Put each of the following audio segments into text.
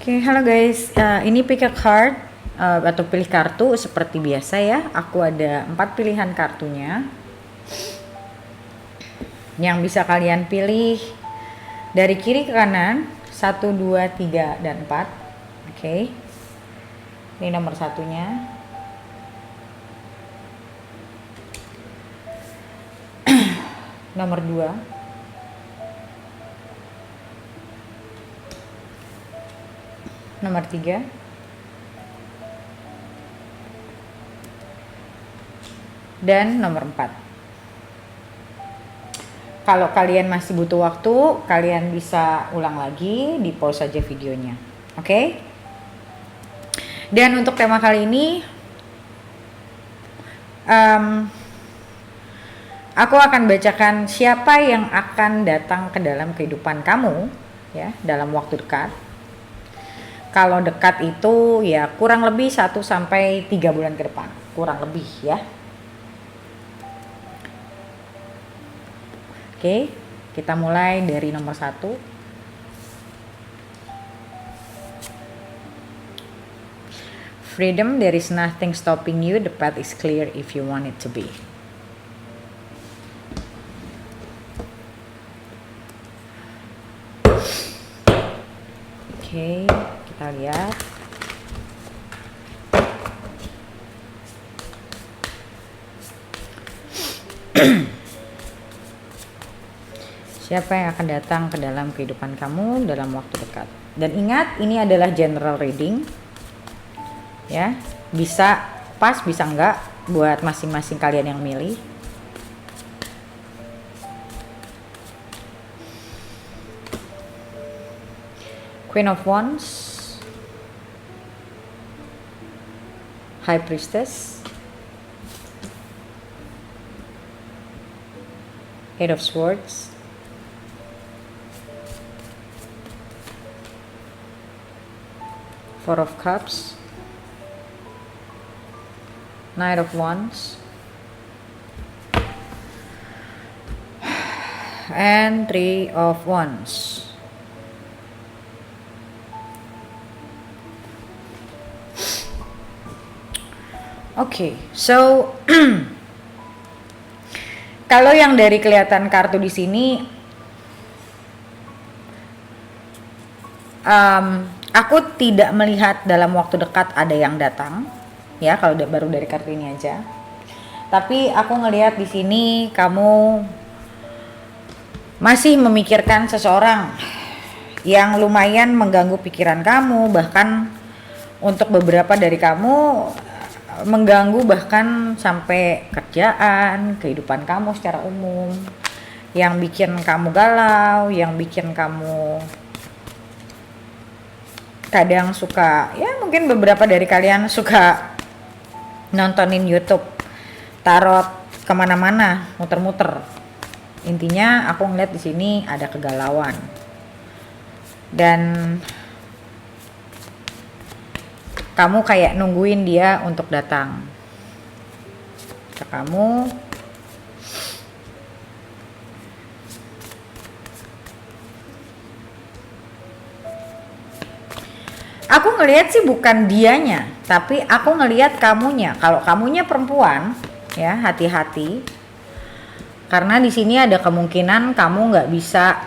Oke, halo guys. Ini pick a card atau pilih kartu seperti biasa ya. Aku ada 4 pilihan kartunya yang bisa kalian pilih dari kiri ke kanan, 1, 2, 3, dan 4. Oke. Ini nomor satunya. Nomor 2. Nomor 3. Dan nomor 4. Kalau kalian masih butuh waktu, kalian bisa ulang lagi, di pause saja videonya. Oke? Dan untuk tema kali ini, aku akan bacakan siapa yang akan datang ke dalam kehidupan kamu ya dalam waktu dekat. Kalau dekat itu ya kurang lebih 1 sampai 3 bulan ke depan, kurang lebih ya. Oke, kita mulai dari nomor 1. Freedom, there is nothing stopping you, the path is clear if you want it to be. Oke, kita lihat. Siapa yang akan datang ke dalam kehidupan kamu dalam waktu dekat. Dan ingat, ini adalah general reading. Ya, bisa pas, bisa enggak buat masing-masing kalian yang milih. Queen of Wands, High Priestess, Eight of Swords, Four of Cups, Knight of Wands, and Three of Wands. Oke, so kalau yang dari kelihatan kartu di sini, aku tidak melihat dalam waktu dekat ada yang datang, ya kalau baru dari kartu ini aja. Tapi aku ngelihat di sini kamu masih memikirkan seseorang yang lumayan mengganggu pikiran kamu, bahkan untuk beberapa dari kamu mengganggu bahkan sampai kerjaan, kehidupan kamu secara umum, yang bikin kamu galau, yang bikin kamu kadang suka, ya mungkin beberapa dari kalian suka nontonin YouTube tarot kemana-mana, muter-muter. Intinya aku ngeliat di sini ada kegalauan dan kamu kayak nungguin dia untuk datang ke kamu. Aku ngelihat sih bukan dianya, tapi aku ngelihat kamunya. Kalau kamunya perempuan, ya hati-hati. Karena di sini ada kemungkinan kamu nggak bisa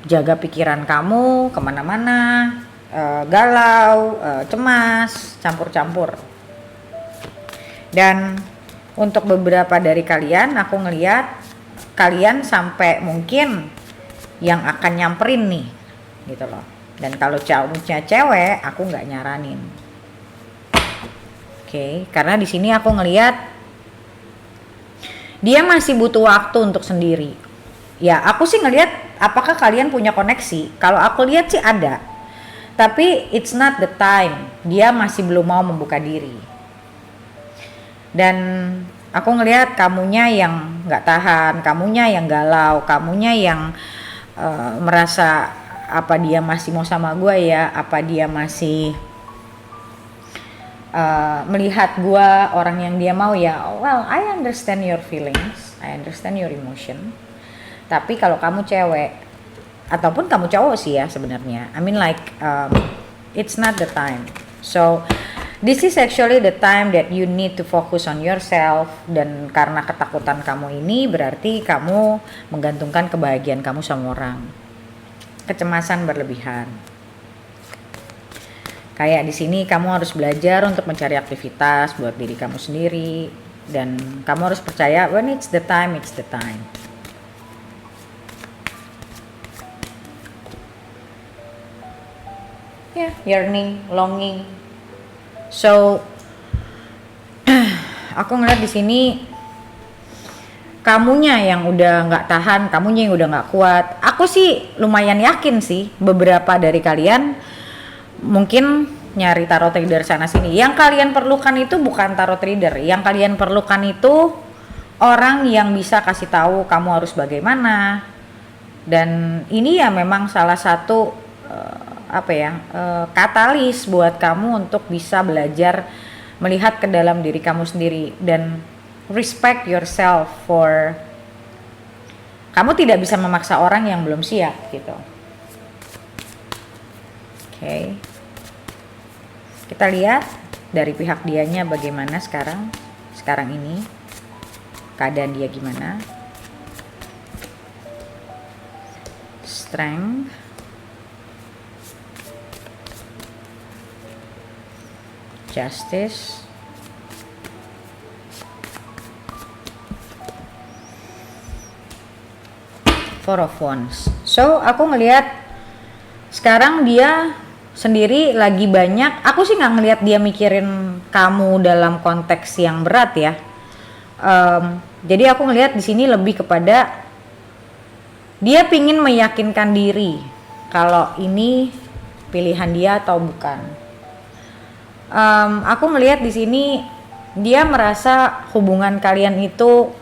jaga pikiran kamu kemana-mana. Galau, cemas, campur-campur. Dan untuk beberapa dari kalian, aku ngelihat kalian sampai mungkin yang akan nyamperin nih, gitu loh. Dan kalau cowoknya cewek, aku nggak nyaranin. Oke, karena di sini aku ngelihat dia masih butuh waktu untuk sendiri. Ya, aku sih ngelihat apakah kalian punya koneksi. Kalau aku lihat sih ada. Tapi it's not the time, dia masih belum mau membuka diri. Dan aku ngelihat kamunya yang nggak tahan, kamunya yang galau, kamunya yang merasa apa dia masih mau sama gue ya, apa dia masih melihat gue orang yang dia mau ya. Well, I understand your feelings, I understand your emotion. Tapi kalau kamu cewek, ataupun kamu cowok sih ya sebenarnya. I mean like it's not the time. So this is actually the time that you need to focus on yourself, dan karena ketakutan kamu ini berarti kamu menggantungkan kebahagiaan kamu sama orang. Kecemasan berlebihan. Kayak di sini kamu harus belajar untuk mencari aktivitas buat diri kamu sendiri, dan kamu harus percaya when it's the time, it's the time. Ya, yearning, longing. So, aku ngeliat di sini kamunya yang udah nggak tahan, kamunya yang udah nggak kuat. Aku sih lumayan yakin sih beberapa dari kalian mungkin nyari tarot reader sana sini. Yang kalian perlukan itu bukan tarot reader. Yang kalian perlukan itu orang yang bisa kasih tahu kamu harus bagaimana. Dan ini ya memang salah satu katalis buat kamu untuk bisa belajar melihat ke dalam diri kamu sendiri dan respect yourself for kamu tidak bisa memaksa orang yang belum siap gitu. Oke. Kita lihat dari pihak dianya bagaimana sekarang ini keadaan dia gimana. Strength, Justice, Four of Wands. So aku ngelihat sekarang dia sendiri lagi banyak. Aku sih nggak ngelihat dia mikirin kamu dalam konteks yang berat ya. Jadi aku ngelihat di sini lebih kepada dia pingin meyakinkan diri kalau ini pilihan dia atau bukan. Aku melihat di sini dia merasa hubungan kalian itu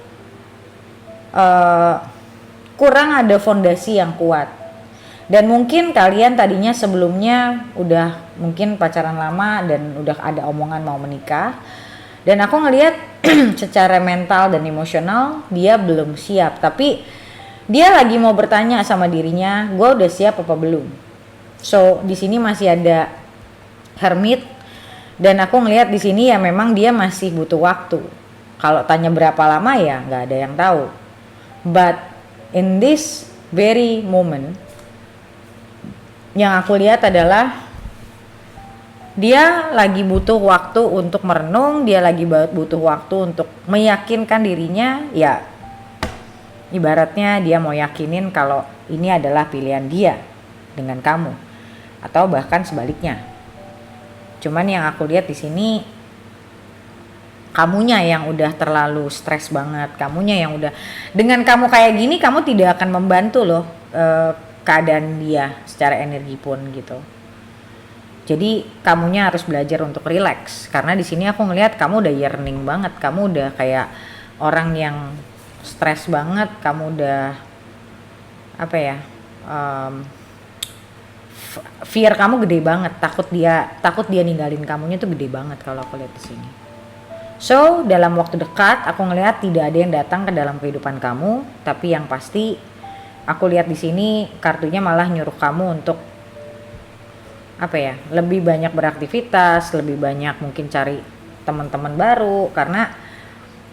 kurang ada fondasi yang kuat, dan mungkin kalian tadinya sebelumnya udah mungkin pacaran lama dan udah ada omongan mau menikah, dan aku ngelihat secara mental dan emosional dia belum siap, tapi dia lagi mau bertanya sama dirinya, gue udah siap apa belum. So di sini masih ada Hermit. Dan aku ngelihat di sini ya memang dia masih butuh waktu. Kalau tanya berapa lama ya nggak ada yang tahu. But in this very moment, yang aku lihat adalah dia lagi butuh waktu untuk merenung, dia lagi butuh waktu untuk meyakinkan dirinya. Ya, ibaratnya dia mau yakinin kalau ini adalah pilihan dia dengan kamu, atau bahkan sebaliknya. Cuman yang aku lihat di sini kamunya yang udah terlalu stres banget, kamunya yang udah dengan kamu kayak gini kamu tidak akan membantu loh keadaan dia secara energi pun gitu. Jadi kamunya harus belajar untuk relax, karena di sini aku ngelihat kamu udah yearning banget, kamu udah kayak orang yang stres banget, kamu udah fear kamu gede banget, takut dia ninggalin kamunya tuh gede banget kalau aku lihat di sini. So dalam waktu dekat aku ngelihat tidak ada yang datang ke dalam kehidupan kamu, tapi yang pasti aku lihat di sini kartunya malah nyuruh kamu untuk lebih banyak beraktivitas, lebih banyak mungkin cari teman-teman baru, karena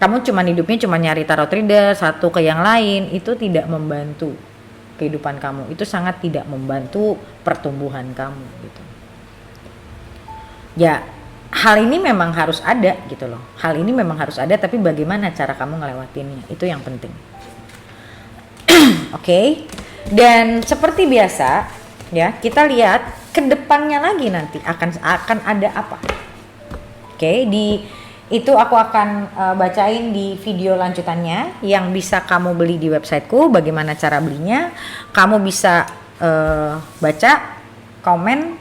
kamu hidupnya cuma nyari tarot reader satu ke yang lain, itu tidak membantu kehidupan kamu, itu sangat tidak membantu pertumbuhan kamu gitu. Ya, hal ini memang harus ada gitu loh. Hal ini memang harus ada, tapi bagaimana cara kamu ngelewatinnya, itu yang penting. Oke. Dan seperti biasa ya, kita lihat ke depannya lagi nanti akan ada apa. Oke, itu aku akan bacain di video lanjutannya yang bisa kamu beli di websiteku. Bagaimana cara belinya? Kamu bisa baca komen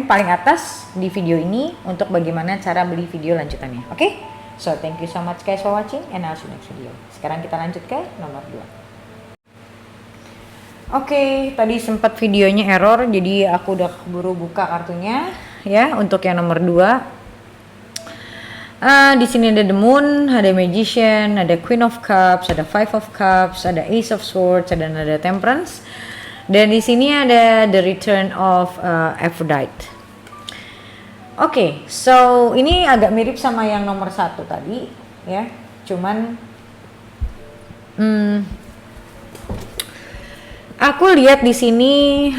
paling atas di video ini untuk bagaimana cara beli video lanjutannya. Oke? So thank you so much guys for watching, and I'll see you next video. Sekarang kita lanjut ke nomor 2. Oke, tadi sempat videonya error, jadi aku udah keburu buka kartunya ya untuk yang nomor 2. Di sini ada the moon, ada magician, ada queen of cups, ada five of cups, ada ace of swords, dan ada temperance. Dan di sini ada the return of Aphrodite. Oke, so ini agak mirip sama yang nomor 1 tadi, ya. Cuman, aku lihat di sini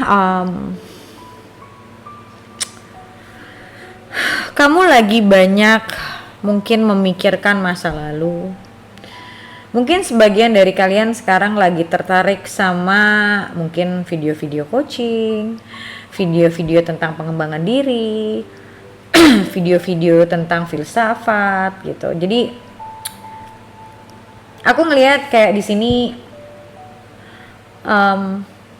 kamu lagi banyak mungkin memikirkan masa lalu. Mungkin sebagian dari kalian sekarang lagi tertarik sama mungkin video-video coaching, video-video tentang pengembangan diri, video-video tentang filsafat gitu. Jadi aku ngelihat kayak di sini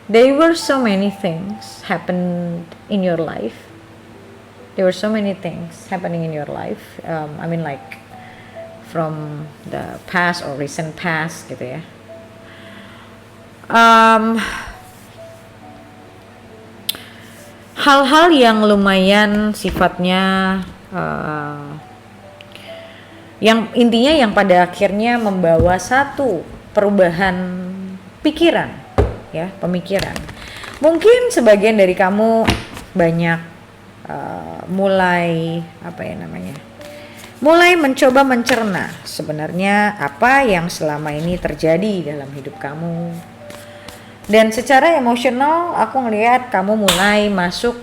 there were so many things happened in your life. There were so many things happening in your life. I mean like from the past or recent past gitu ya. Hal-hal yang lumayan sifatnya yang intinya yang pada akhirnya membawa satu perubahan pikiran, ya, pemikiran. Mungkin sebagian dari kamu banyak mulai mulai mencoba mencerna sebenarnya apa yang selama ini terjadi dalam hidup kamu. Dan secara emosional aku ngelihat kamu mulai masuk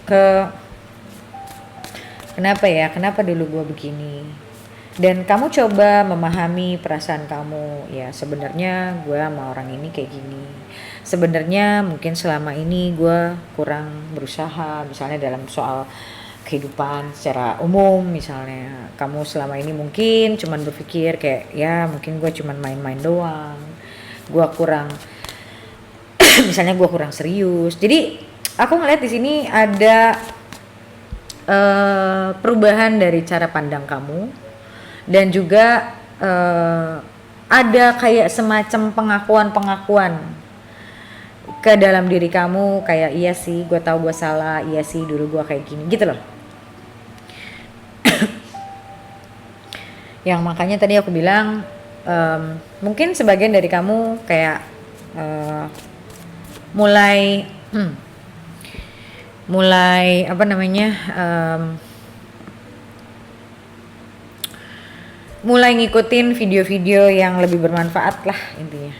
ke kenapa dulu gua begini. Dan kamu coba memahami perasaan kamu, ya sebenarnya gua sama orang ini kayak gini. Sebenarnya mungkin selama ini gua kurang berusaha, misalnya dalam soal kehidupan secara umum. Misalnya kamu selama ini mungkin cuman berpikir kayak ya mungkin gue cuman main-main doang, gue kurang misalnya gue kurang serius. Jadi aku ngeliat di sini ada perubahan dari cara pandang kamu, dan juga ada kayak semacam pengakuan ke dalam diri kamu, kayak iya sih gue tahu gue salah, iya sih dulu gue kayak gini gitu loh. Yang makanya tadi aku bilang mungkin sebagian dari kamu kayak mulai mulai ngikutin video-video yang lebih bermanfaat lah intinya.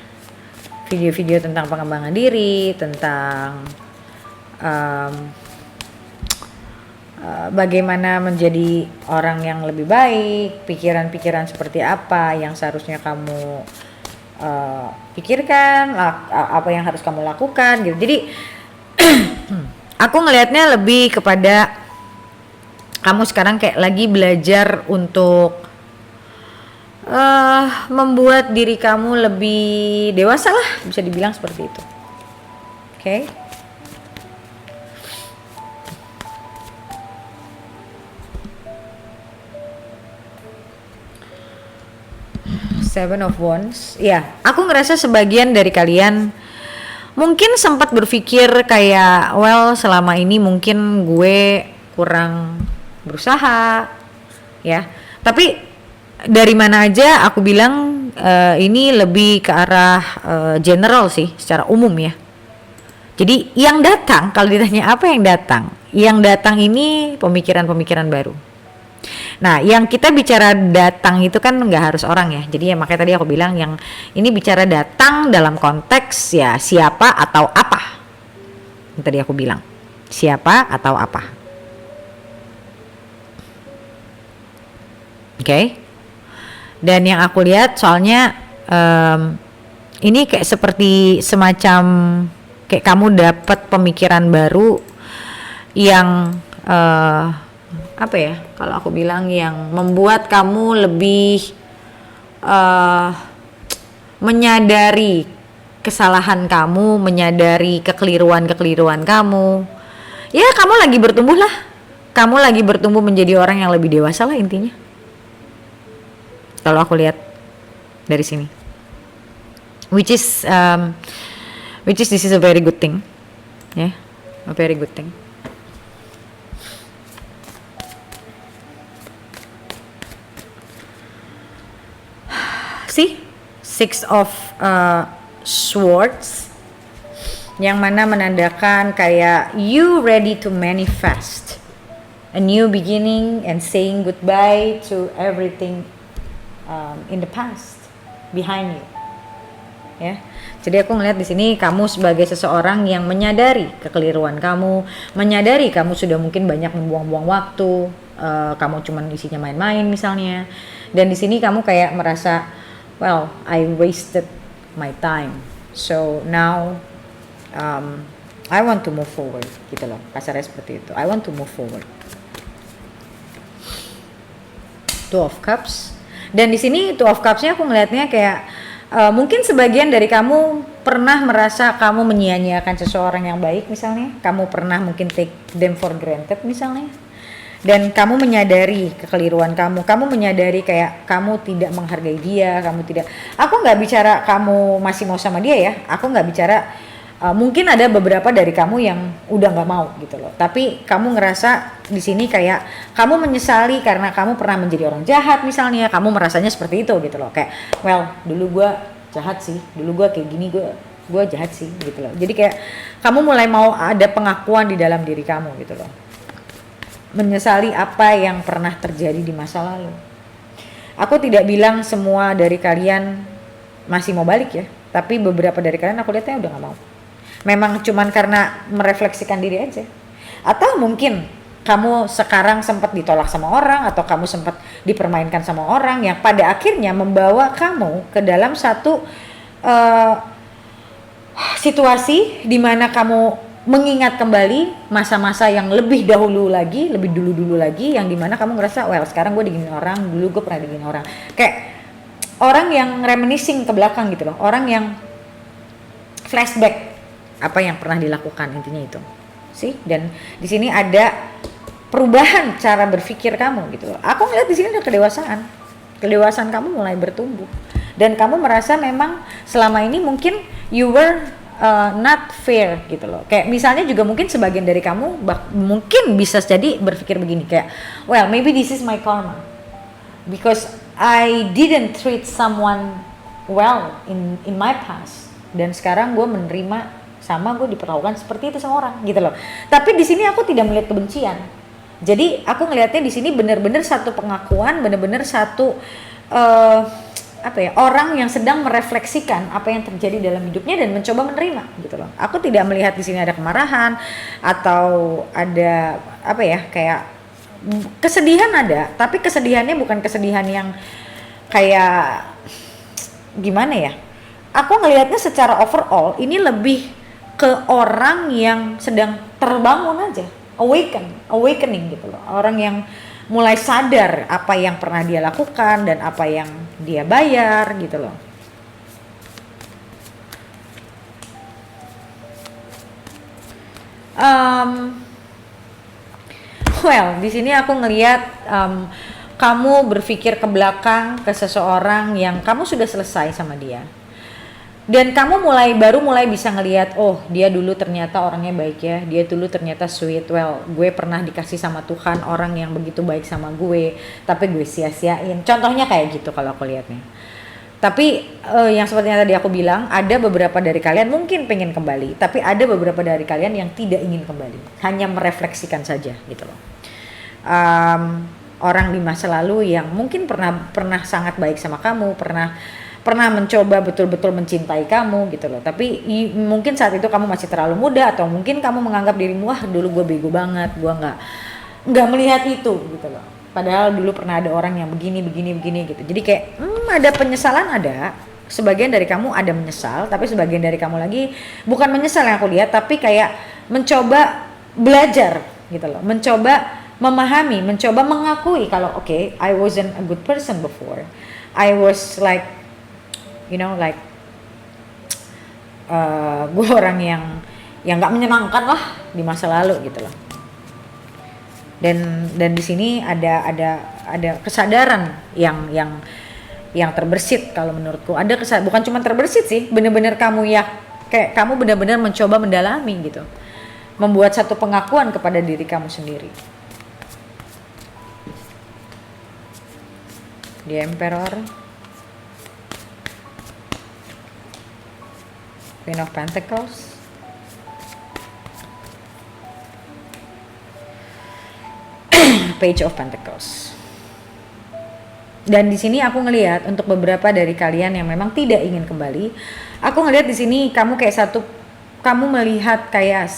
Video-video tentang pengembangan diri, tentang bagaimana menjadi orang yang lebih baik, pikiran-pikiran seperti apa yang seharusnya kamu pikirkan, apa yang harus kamu lakukan gitu. Jadi aku ngelihatnya lebih kepada kamu sekarang kayak lagi belajar untuk membuat diri kamu lebih dewasa lah, bisa dibilang seperti itu. Oke. Seven of Wands. Ya, aku ngerasa sebagian dari kalian mungkin sempat berpikir kayak, well selama ini mungkin gue kurang berusaha, ya. Tapi dari mana aja aku bilang ini lebih ke arah general sih, secara umum ya. Jadi yang datang, kalau ditanya apa yang datang ini pemikiran-pemikiran baru. Nah, yang kita bicara datang itu kan nggak harus orang ya. Jadi ya makanya tadi aku bilang yang ini bicara datang dalam konteks ya siapa atau apa. Yang tadi aku bilang siapa atau apa. Oke. Dan yang aku lihat soalnya ini kayak seperti semacam kayak kamu dapat pemikiran baru yang apa ya, kalau aku bilang yang membuat kamu lebih menyadari kesalahan kamu, menyadari kekeliruan kamu. Ya kamu lagi bertumbuh lah, kamu lagi bertumbuh menjadi orang yang lebih dewasa lah intinya. Kalau aku lihat dari sini, which is this is a very good thing, ya, yeah, a very good thing. See, Six of Swords, yang mana menandakan kayak you ready to manifest a new beginning and saying goodbye to everything in the past behind you. Ya, jadi aku ngelihat di sini kamu sebagai seseorang yang menyadari kekeliruan kamu, menyadari kamu sudah mungkin banyak membuang-buang waktu, kamu cuman isinya main-main misalnya, dan di sini kamu kayak merasa, well, I wasted my time, so now I want to move forward, gitu loh, kasarnya seperti itu. I want to move forward. Two of Cups, dan di sini Two of Cups-nya aku ngelihatnya kayak mungkin sebagian dari kamu pernah merasa kamu menyia-nyiakan seseorang yang baik misalnya, kamu pernah mungkin take them for granted misalnya, dan kamu menyadari kekeliruan kamu menyadari kayak kamu tidak menghargai dia, kamu tidak, aku nggak bicara kamu masih mau sama dia ya, aku nggak bicara mungkin ada beberapa dari kamu yang udah nggak mau gitu loh, tapi kamu ngerasa di sini kayak kamu menyesali karena kamu pernah menjadi orang jahat misalnya, kamu merasanya seperti itu gitu loh, kayak well dulu gue jahat sih, dulu gue kayak gini, gue jahat sih gitu loh. Jadi kayak kamu mulai mau ada pengakuan di dalam diri kamu gitu loh, menyesali apa yang pernah terjadi di masa lalu. Aku tidak bilang semua dari kalian masih mau balik ya, tapi beberapa dari kalian aku lihatnya udah gak mau. Memang cuman karena merefleksikan diri aja. Atau mungkin kamu sekarang sempat ditolak sama orang, atau kamu sempat dipermainkan sama orang yang pada akhirnya membawa kamu ke dalam satu situasi di mana kamu mengingat kembali masa-masa yang lebih dahulu lagi, lebih dulu lagi, yang dimana kamu ngerasa, well sekarang gue diginiin orang, dulu gue pernah diginiin orang. Kayak orang yang reminiscing ke belakang gitu loh, orang yang flashback apa yang pernah dilakukan, intinya itu sih. Dan di sini ada perubahan cara berpikir kamu gitu loh. Aku ngeliat di sini ada kedewasaan kamu mulai bertumbuh, dan kamu merasa memang selama ini mungkin you were not fair gitu loh. Kayak misalnya juga mungkin sebagian dari kamu mungkin bisa jadi berpikir begini kayak, well maybe this is my karma because I didn't treat someone well in my past, dan sekarang gue menerima sama gue diperlakukan seperti itu sama orang gitu loh. Tapi di sini aku tidak melihat kebencian. Jadi aku ngelihatnya di sini benar-benar satu pengakuan, benar-benar satu orang yang sedang merefleksikan apa yang terjadi dalam hidupnya dan mencoba menerima gitu loh. Aku tidak melihat di sini ada kemarahan atau ada kayak kesedihan ada, tapi kesedihannya bukan kesedihan yang kayak gimana ya. Aku ngelihatnya secara overall ini lebih ke orang yang sedang terbangun aja, awakening gitu loh. Orang yang mulai sadar apa yang pernah dia lakukan dan apa yang dia bayar gitu loh. Well, di sini aku ngelihat kamu berpikir ke belakang ke seseorang yang kamu sudah selesai sama dia. Dan kamu baru mulai bisa ngelihat, oh dia dulu ternyata orangnya baik ya, dia dulu ternyata sweet, well gue pernah dikasih sama Tuhan orang yang begitu baik sama gue, tapi gue sia-siain. Contohnya kayak gitu kalau aku lihatnya. Tapi yang seperti yang tadi aku bilang, ada beberapa dari kalian mungkin pengen kembali, tapi ada beberapa dari kalian yang tidak ingin kembali, hanya merefleksikan saja gitu loh. Orang di masa lalu yang mungkin pernah sangat baik sama kamu, pernah mencoba betul-betul mencintai kamu gitu loh, tapi mungkin saat itu kamu masih terlalu muda, atau mungkin kamu menganggap dirimu, wah dulu gue bego banget, gue nggak melihat itu gitu loh, padahal dulu pernah ada orang yang begini gitu. Jadi kayak ada penyesalan, ada sebagian dari kamu ada menyesal, tapi sebagian dari kamu lagi bukan menyesal yang aku lihat, tapi kayak mencoba belajar gitu loh, mencoba memahami, mencoba mengakui kalau okay, I wasn't a good person before, I was like gue orang yang nggak menyenangkan lah di masa lalu gitu loh. Dan di sini ada kesadaran yang terbersit kalau menurutku. Bukan cuma terbersit sih, benar-benar kamu kayak kamu benar-benar mencoba mendalami gitu, membuat satu pengakuan kepada diri kamu sendiri. The Emperor, Queen of Pentacles, Page of Pentacles. Dan di sini aku ngelihat untuk beberapa dari kalian yang memang tidak ingin kembali, aku ngelihat di sini kamu kayak kamu melihat kayak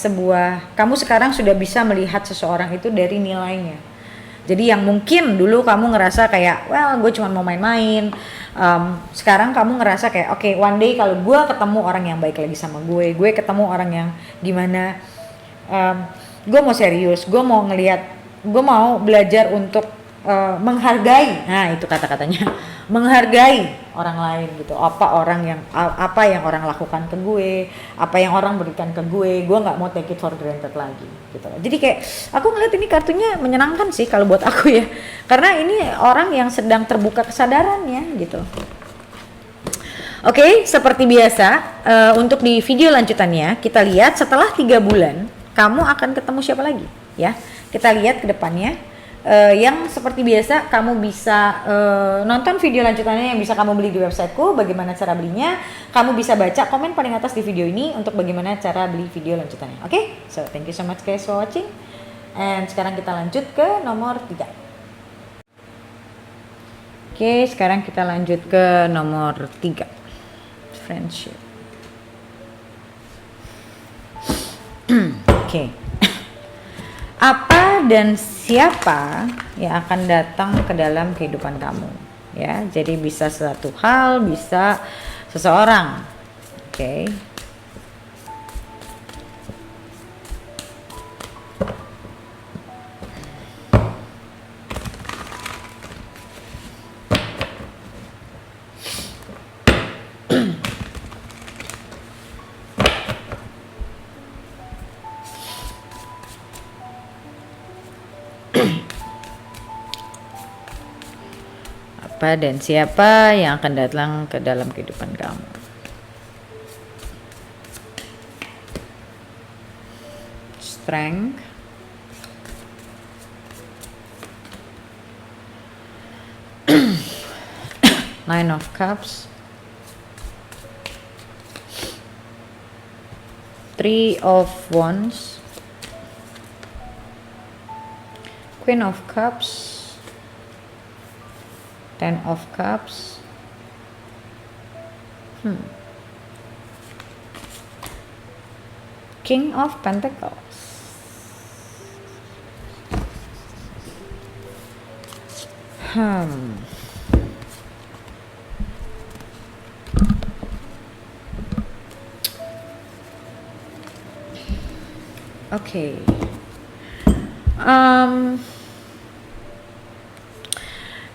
kamu sekarang sudah bisa melihat seseorang itu dari nilainya. Jadi yang mungkin dulu kamu ngerasa kayak, well gue cuma mau main-main, sekarang kamu ngerasa kayak, oke, one day kalau gue ketemu orang yang baik lagi sama gue ketemu orang yang dimana gue mau serius, gue mau belajar untuk menghargai, nah itu kata-katanya, menghargai orang lain gitu. Apa yang orang lakukan ke gue, apa yang orang berikan ke gue nggak mau take it for granted lagi gitu. Jadi kayak aku ngeliat ini kartunya menyenangkan sih kalau buat aku ya, karena ini orang yang sedang terbuka kesadarannya gitu. Oke, seperti biasa untuk di video lanjutannya kita lihat setelah 3 bulan kamu akan ketemu siapa lagi ya. Kita lihat ke depannya. Yang seperti biasa kamu bisa nonton video lanjutannya yang bisa kamu beli di websiteku. Bagaimana cara belinya? Kamu bisa baca komen paling atas di video ini untuk bagaimana cara beli video lanjutannya. Oke? So thank you so much guys for watching. And sekarang kita lanjut ke nomor 3. Oke, sekarang kita lanjut ke nomor 3. Friendship. Oke. Apa dan siapa yang akan datang ke dalam kehidupan kamu ya, jadi bisa suatu hal, bisa seseorang. Oke. Apa dan siapa yang akan datang ke dalam kehidupan kamu? Strength, Nine of Cups, Three of Wands, Queen of Cups, Ten of Cups, King of Pentacles. Oke.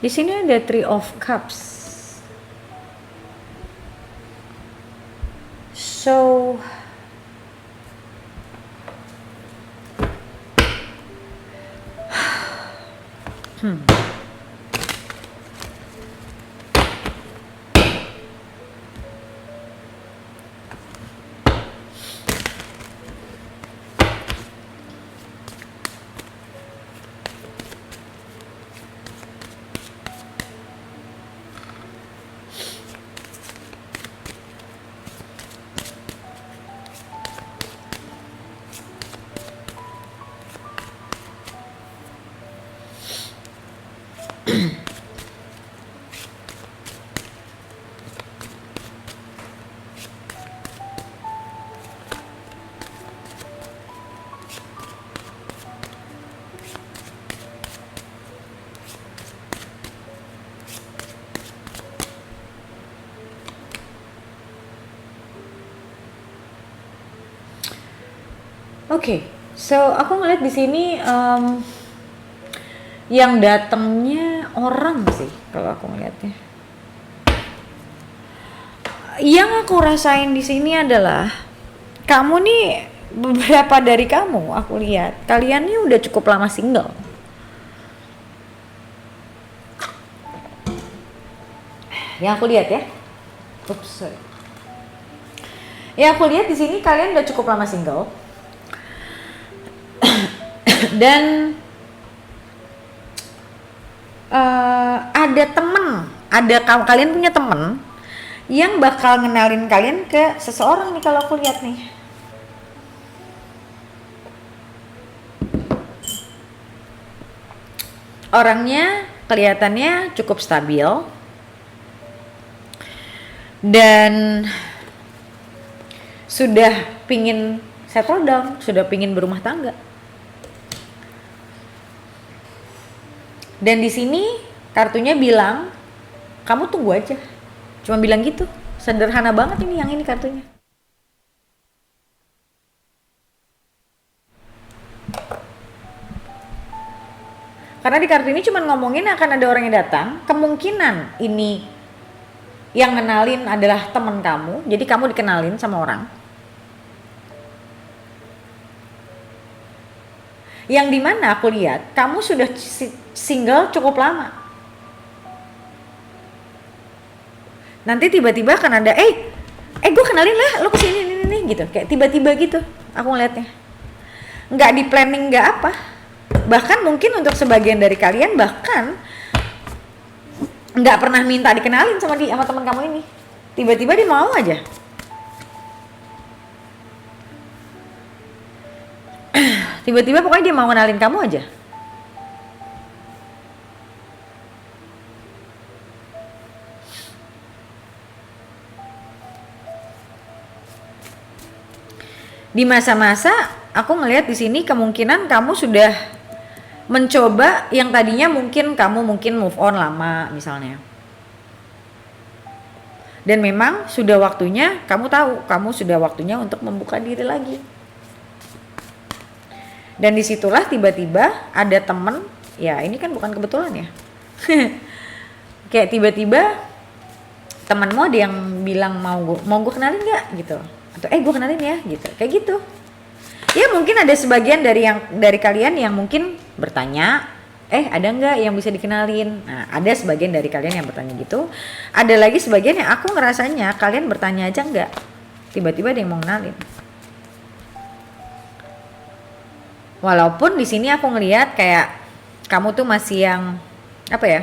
Di sini ada Three of Cups. So Oke, so aku ngeliat di sini yang datangnya orang sih kalau aku ngeliatnya. Yang aku rasain di sini adalah kamu nih, beberapa dari kamu aku lihat kalian ini udah cukup lama single. Yang aku lihat ya. Oops, sorry. Ya aku lihat di sini kalian udah cukup lama single. Dan ada kalian punya temen yang bakal ngenalin kalian ke seseorang nih kalau aku lihat nih. Orangnya kelihatannya cukup stabil dan sudah pingin settle down, sudah pingin berumah tangga. Dan di sini kartunya bilang, kamu tunggu aja. Cuma bilang gitu, sederhana banget ini yang ini kartunya. Karena di kartu ini cuma ngomongin akan ada orang yang datang, kemungkinan ini yang kenalin adalah teman kamu, jadi kamu dikenalin sama orang. Yang dimana aku lihat, kamu sudah single cukup lama. Nanti tiba-tiba akan ada, gue kenalin lah, lo kesini nih gitu, kayak tiba-tiba gitu, aku ngeliatnya. Nggak di planning, nggak apa. Bahkan mungkin untuk sebagian dari kalian bahkan nggak pernah minta dikenalin sama teman kamu ini, tiba-tiba dia mau aja. Tiba-tiba pokoknya dia mau kenalin kamu aja. Di masa-masa aku ngelihat di sini kemungkinan kamu sudah mencoba yang tadinya mungkin kamu move on lama misalnya. Dan memang sudah waktunya, kamu tahu, kamu sudah waktunya untuk membuka diri lagi. Dan disitulah tiba-tiba ada temen, ya ini kan bukan kebetulan ya. Kayak tiba-tiba temanmu ada yang bilang mau gue kenalin nggak gitu, atau gue kenalin ya gitu, kayak gitu. Ya mungkin ada sebagian dari kalian yang mungkin bertanya, ada nggak yang bisa dikenalin? Nah, ada sebagian dari kalian yang bertanya gitu. Ada lagi sebagian yang aku ngerasanya kalian bertanya aja nggak, tiba-tiba ada yang mau kenalin. Walaupun di sini aku ngelihat kayak kamu tuh masih yang apa ya?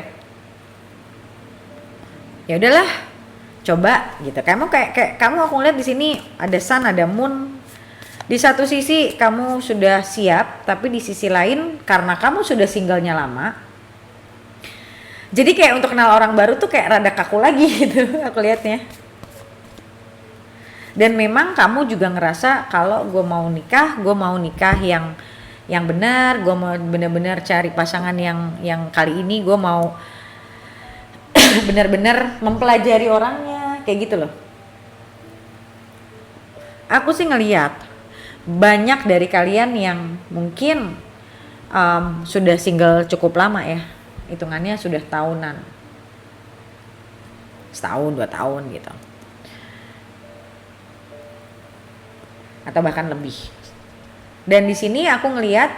Ya udahlah, coba gitu. Kayak kamu aku ngeliat di sini ada sun, ada moon. Di satu sisi kamu sudah siap, tapi di sisi lain karena kamu sudah singlenya lama, jadi kayak untuk kenal orang baru tuh kayak rada kaku lagi gitu aku lihatnya. Dan memang kamu juga ngerasa kalau gue mau nikah yang benar, gue mau benar-benar cari pasangan yang kali ini gue mau benar-benar mempelajari orangnya, kayak gitu loh. Aku sih ngelihat banyak dari kalian yang mungkin sudah single cukup lama ya, hitungannya sudah tahunan, setahun 2 tahun gitu, atau bahkan lebih. Dan di sini aku ngelihat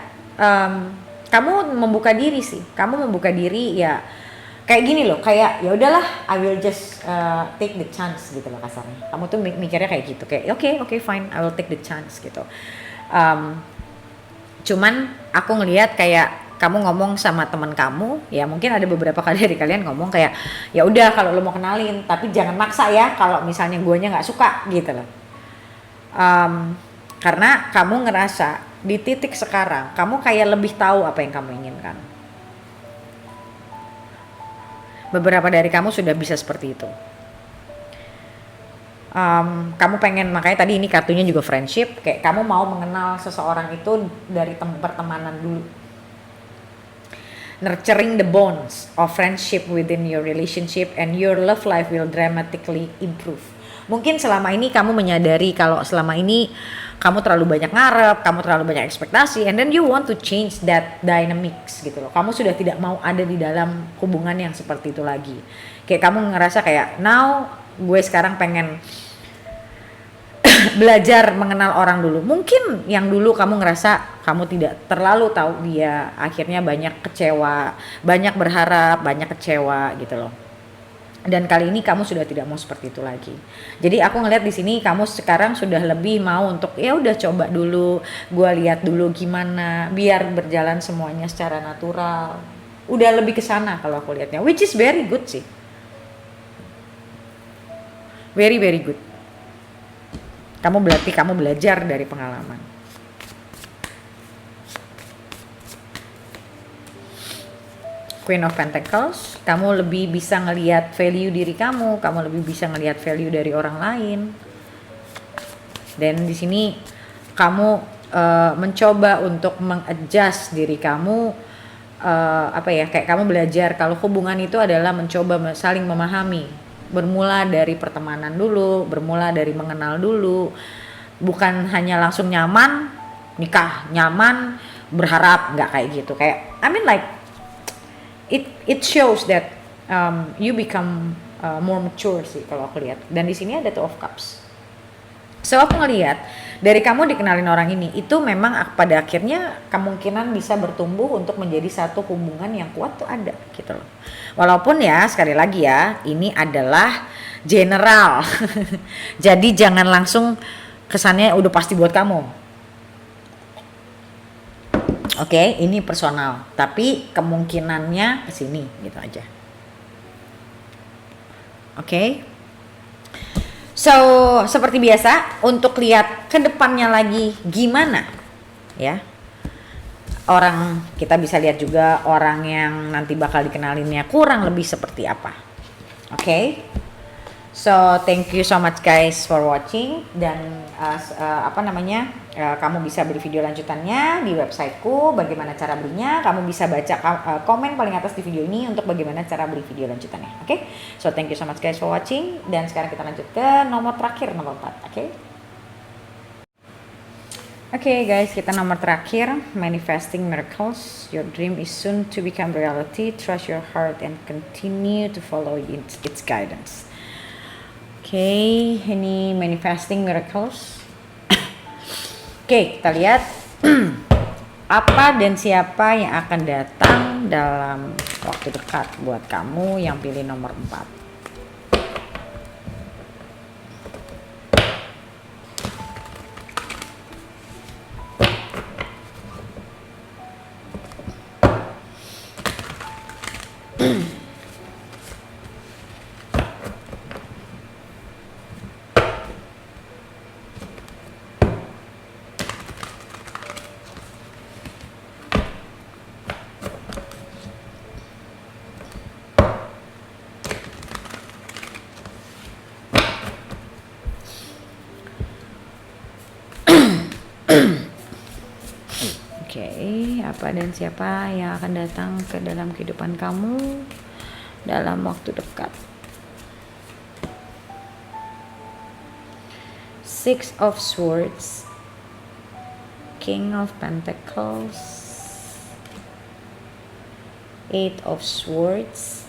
kamu membuka diri sih, ya kayak gini loh, kayak ya udahlah, I will just take the chance gitu loh kasarnya. Kamu tuh mikirnya kayak gitu, kayak oke, fine, I will take the chance gitu. Cuman aku ngelihat kayak kamu ngomong sama teman kamu, ya mungkin ada beberapa kali dari kalian ngomong kayak ya udah kalau lo mau kenalin, tapi jangan maksa ya kalau misalnya guanya nggak suka gitu loh. Karena kamu ngerasa di titik sekarang kamu kayak lebih tahu apa yang kamu inginkan. Beberapa dari kamu sudah bisa seperti itu. Kamu pengen, makanya tadi ini kartunya juga friendship, kayak kamu mau mengenal seseorang itu dari pertemanan dulu. Nurturing the bonds of friendship within your relationship and your love life will dramatically improve. Mungkin selama ini kamu menyadari kalau selama ini kamu terlalu banyak ngarep, kamu terlalu banyak ekspektasi, and then you want to change that dynamics gitu loh. Kamu sudah tidak mau ada di dalam hubungan yang seperti itu lagi. Kayak kamu ngerasa kayak now gue sekarang pengen belajar mengenal orang dulu. Mungkin yang dulu kamu ngerasa kamu tidak terlalu tahu dia, akhirnya banyak kecewa, banyak berharap, banyak kecewa gitu loh. Dan kali ini kamu sudah tidak mau seperti itu lagi. Jadi aku ngelihat di sini kamu sekarang sudah lebih mau untuk ya udah coba dulu, gua lihat dulu gimana, biar berjalan semuanya secara natural. Udah lebih ke sana kalau aku lihatnya, which is very good sih. Very very good. Kamu belajar dari pengalaman. Queen of Pentacles, kamu lebih bisa ngelihat value diri kamu lebih bisa ngelihat value dari orang lain. Dan di sini kamu mencoba untuk mengadjust diri kamu, kayak kamu belajar kalau hubungan itu adalah mencoba saling memahami, bermula dari pertemanan dulu, bermula dari mengenal dulu, bukan hanya langsung nyaman nikah, nyaman berharap, nggak kayak gitu. Kayak I mean like it shows that you become more mature sih kalau aku lihat. Dan di sini ada Two of Cups. So aku ngelihat dari kamu dikenalin orang ini itu memang pada akhirnya kemungkinan bisa bertumbuh untuk menjadi satu hubungan yang kuat tuh ada gitu loh. Walaupun ya sekali lagi ya ini adalah general. Jadi jangan langsung kesannya udah pasti buat kamu. Oke, ini personal, tapi kemungkinannya ke sini gitu aja. Oke. So, seperti biasa untuk lihat ke depannya lagi gimana ya. Orang kita bisa lihat juga orang yang nanti bakal dikenalinnya kurang lebih seperti apa. Oke. So, thank you so much guys for watching dan kamu bisa beli video lanjutannya di websiteku. Bagaimana cara belinya? Kamu bisa baca komen paling atas di video ini untuk bagaimana cara beli video lanjutannya. Oke? So, thank you so much guys for watching dan sekarang kita lanjut ke nomor terakhir, nomor 4. Oke? Oke guys, kita nomor terakhir, manifesting miracles. Your dream is soon to become reality. Trust your heart and continue to follow its guidance. Oke, ini manifesting miracles. Oke, kita lihat apa dan siapa yang akan datang dalam waktu dekat buat kamu yang pilih nomor 4. Oke, apa dan siapa yang akan datang ke dalam kehidupan kamu dalam waktu dekat? Six of Swords, King of Pentacles, Eight of Swords,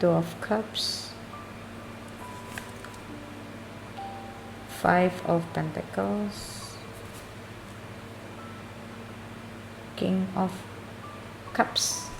Two of Cups, Five of Pentacles, King of Cups.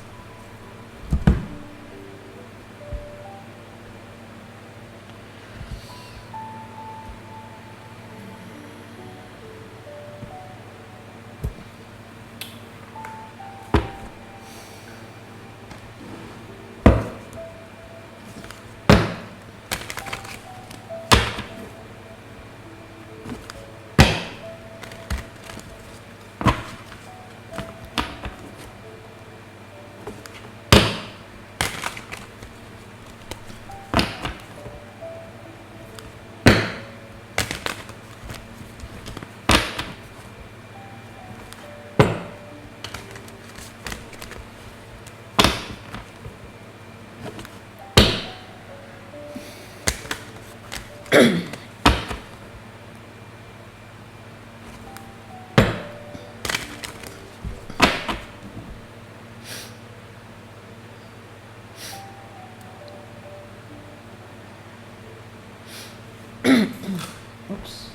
Oops.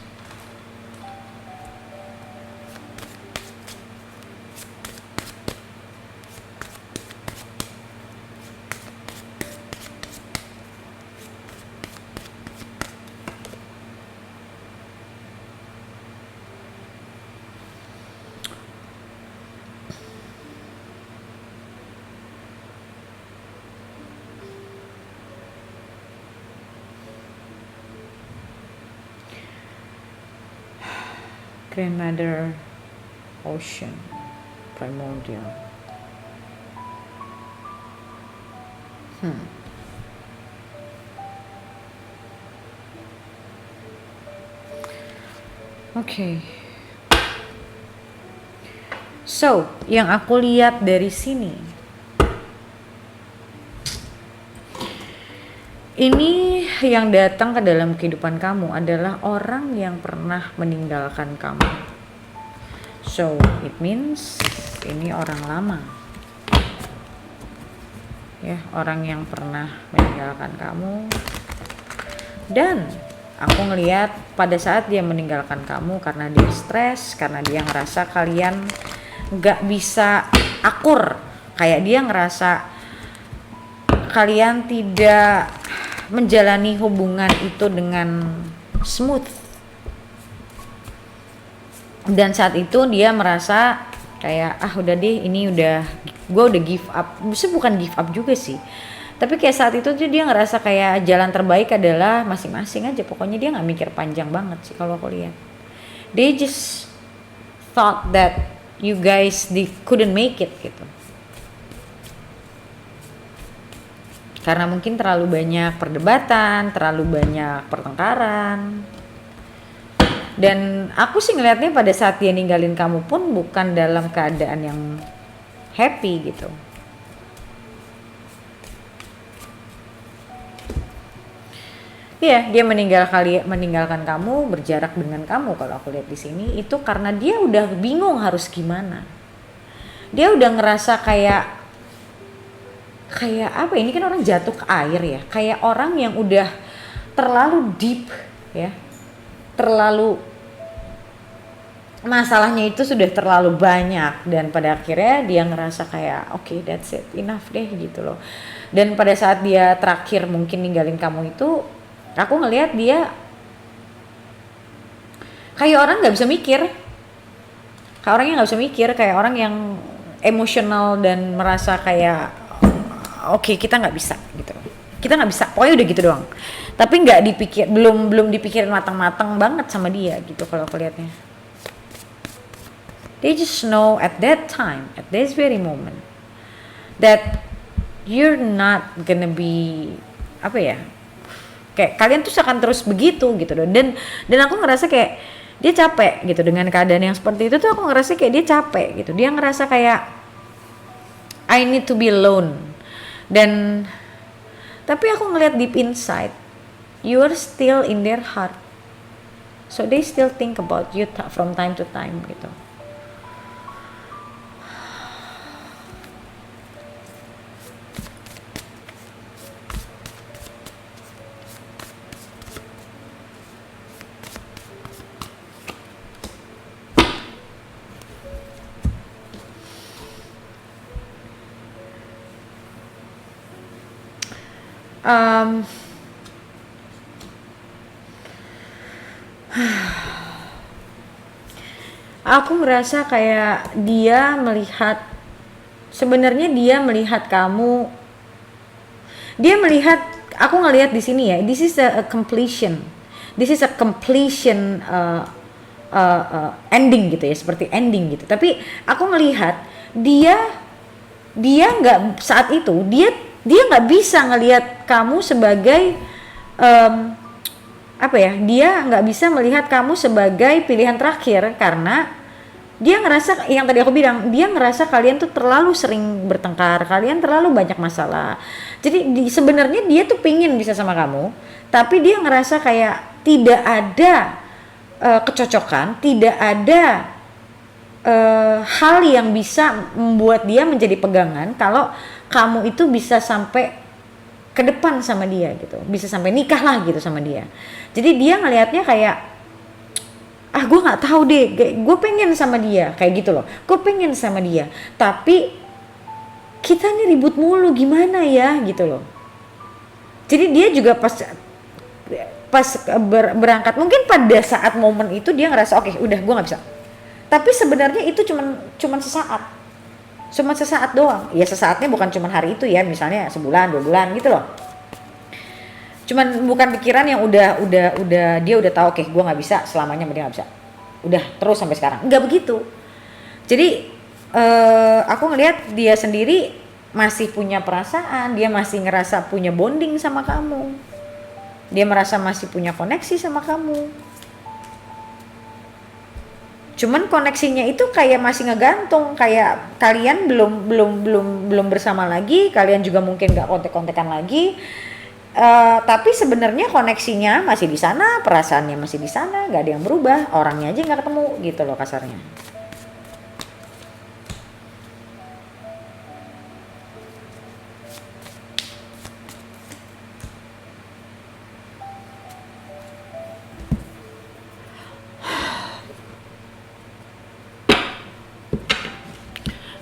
Grandmother Ocean Primordial. Oke. So, yang aku lihat dari sini, ini yang datang ke dalam kehidupan kamu adalah orang yang pernah meninggalkan kamu. So, it means ini orang lama. Ya, orang yang pernah meninggalkan kamu. Dan aku ngelihat pada saat dia meninggalkan kamu karena dia stres, karena dia ngerasa kalian gak bisa akur. Kayak dia ngerasa kalian tidak menjalani hubungan itu dengan smooth. Dan saat itu dia merasa kayak udah deh, ini udah gue udah give up. Maksudnya bukan give up juga sih, tapi kayak saat itu tuh dia ngerasa kayak jalan terbaik adalah masing-masing aja. Pokoknya dia nggak mikir panjang banget sih kalau aku lihat. They just thought that you guys couldn't make it gitu. Karena mungkin terlalu banyak perdebatan, terlalu banyak pertengkaran. Dan aku sih ngelihatnya pada saat dia ninggalin kamu pun bukan dalam keadaan yang happy gitu. Iya, dia meninggalkan kamu, berjarak dengan kamu. Kalau aku lihat di sini itu karena dia udah bingung harus gimana. Dia udah ngerasa kayak apa, ini kan orang jatuh ke air ya, kayak orang yang udah terlalu deep ya, terlalu masalahnya itu sudah terlalu banyak, dan pada akhirnya dia ngerasa kayak okay, that's it, enough deh gitu loh. Dan pada saat dia terakhir mungkin ninggalin kamu itu, aku ngelihat dia kayak orang nggak bisa mikir, kayak orang yang nggak bisa mikir, kayak orang yang emosional dan merasa kayak oke, kita nggak bisa gitu, kita nggak bisa, pokoknya udah gitu doang. Tapi nggak dipikir, belum dipikirin matang-matang banget sama dia gitu kalau aku lihatnya. They just know at that time, at this very moment, that you're not gonna be kayak kalian tuh akan terus begitu gitu loh. Dan aku ngerasa kayak dia capek gitu dengan keadaan yang seperti itu tuh. Aku ngerasa kayak dia capek gitu, dia ngerasa kayak I need to be alone. Dan tapi aku ngeliat deep inside, you are still in their heart, so they still think about you from time to time gitu. Aku merasa kayak dia melihat, sebenarnya dia melihat kamu, dia melihat, aku ngelihat di sini ya, this is a completion, ending gitu ya, seperti ending gitu. Tapi aku ngelihat dia nggak, saat itu dia nggak bisa ngelihat kamu sebagai dia nggak bisa melihat kamu sebagai pilihan terakhir, karena dia ngerasa, yang tadi aku bilang, dia ngerasa kalian tuh terlalu sering bertengkar, kalian terlalu banyak masalah. Jadi sebenarnya dia tuh pingin bisa sama kamu, tapi dia ngerasa kayak tidak ada kecocokan, tidak ada hal yang bisa membuat dia menjadi pegangan kalau kamu itu bisa sampai ke depan sama dia gitu, bisa sampai nikah lah gitu sama dia. Jadi dia ngelihatnya kayak gue nggak tahu deh, gue pengen sama dia kayak gitu loh, gue pengen sama dia, tapi kita nih ribut mulu, gimana ya gitu loh. Jadi dia juga pas berangkat, mungkin pada saat momen itu dia ngerasa oke, udah gue nggak bisa. Tapi sebenarnya itu cuman sesaat doang. Ya sesaatnya bukan cuman hari itu ya, misalnya sebulan 2 bulan gitu loh. Cuman bukan pikiran yang udah dia udah tahu oke, gue nggak bisa selamanya, dia nggak bisa. udah terus sampai sekarang. Enggak begitu. Jadi aku ngelihat dia sendiri masih punya perasaan, dia masih ngerasa punya bonding sama kamu, dia merasa masih punya koneksi sama kamu. Cuman koneksinya itu kayak masih ngegantung, kayak kalian belum bersama lagi, kalian juga mungkin nggak kontek-kontekan lagi. Tapi sebenarnya koneksinya masih di sana, perasaannya masih di sana, nggak ada yang berubah, orangnya aja nggak ketemu gitu loh kasarnya.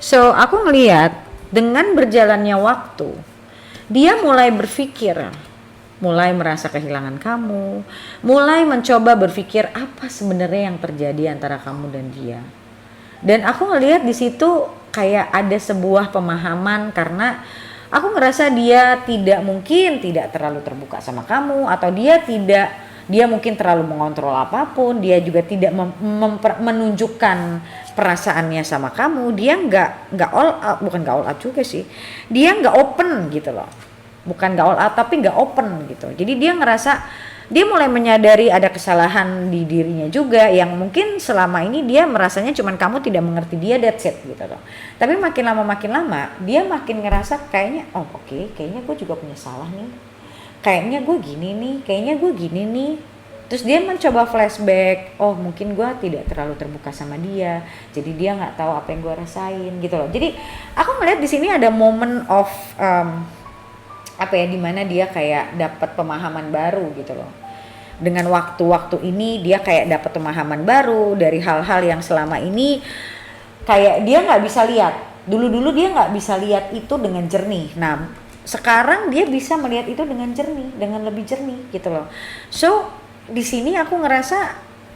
So aku ngelihat dengan berjalannya waktu, dia mulai berpikir, mulai merasa kehilangan kamu, mulai mencoba berpikir apa sebenarnya yang terjadi antara kamu dan dia. Dan aku ngelihat di situ kayak ada sebuah pemahaman, karena aku ngerasa dia tidak terlalu terbuka sama kamu, atau dia mungkin terlalu mengontrol apapun, dia juga tidak menunjukkan perasaannya sama kamu. Dia nggak all out, bukan nggak all out juga sih, dia nggak open gitu loh, bukan nggak all out tapi nggak open gitu. Jadi dia ngerasa, dia mulai menyadari ada kesalahan di dirinya juga, yang mungkin selama ini dia merasanya cuman kamu tidak mengerti dia, that's it gitu loh. Tapi makin lama dia makin ngerasa kayaknya kayaknya gue juga punya salah nih, kayaknya gue gini nih. Terus dia mencoba flashback, mungkin gue tidak terlalu terbuka sama dia, jadi dia nggak tahu apa yang gue rasain gitu loh. Jadi aku melihat di sini ada moment of dimana dia kayak dapat pemahaman baru gitu loh. Dengan waktu-waktu ini dia kayak dapat pemahaman baru dari hal-hal yang selama ini kayak dia nggak bisa lihat. Dulu dia nggak bisa lihat itu dengan jernih. Nah sekarang dia bisa melihat itu dengan jernih, dengan lebih jernih gitu loh. So di sini aku ngerasa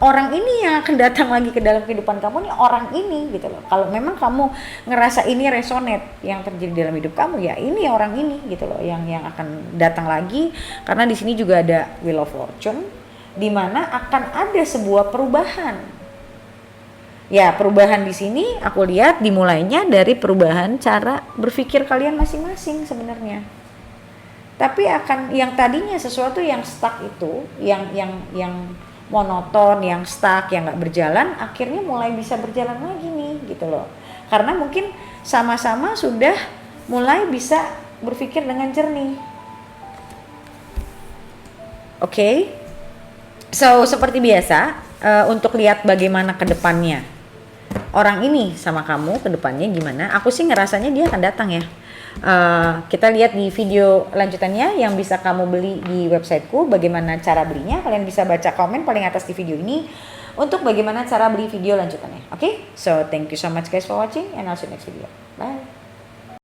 orang ini yang akan datang lagi ke dalam kehidupan kamu nih, orang ini gitu loh. Kalau memang kamu ngerasa ini resonate yang terjadi dalam hidup kamu, ya ini orang ini gitu loh yang akan datang lagi. Karena di sini juga ada Wheel of Fortune, di mana akan ada sebuah perubahan. Ya, perubahan di sini aku lihat dimulainya dari perubahan cara berpikir kalian masing-masing sebenarnya. Tapi akan yang tadinya sesuatu yang stuck itu, yang monoton, yang stuck, yang nggak berjalan, akhirnya mulai bisa berjalan lagi nih gitu loh. Karena mungkin sama-sama sudah mulai bisa berpikir dengan jernih. Oke. So seperti biasa, untuk lihat bagaimana ke depannya orang ini sama kamu, ke depannya gimana, aku sih ngerasanya dia akan datang ya. Kita lihat di video lanjutannya yang bisa kamu beli di websiteku. Bagaimana cara belinya, kalian bisa baca komen paling atas di video ini untuk bagaimana cara beli video lanjutannya. Okay? So thank you so much guys for watching, and I'll see you next video. Bye.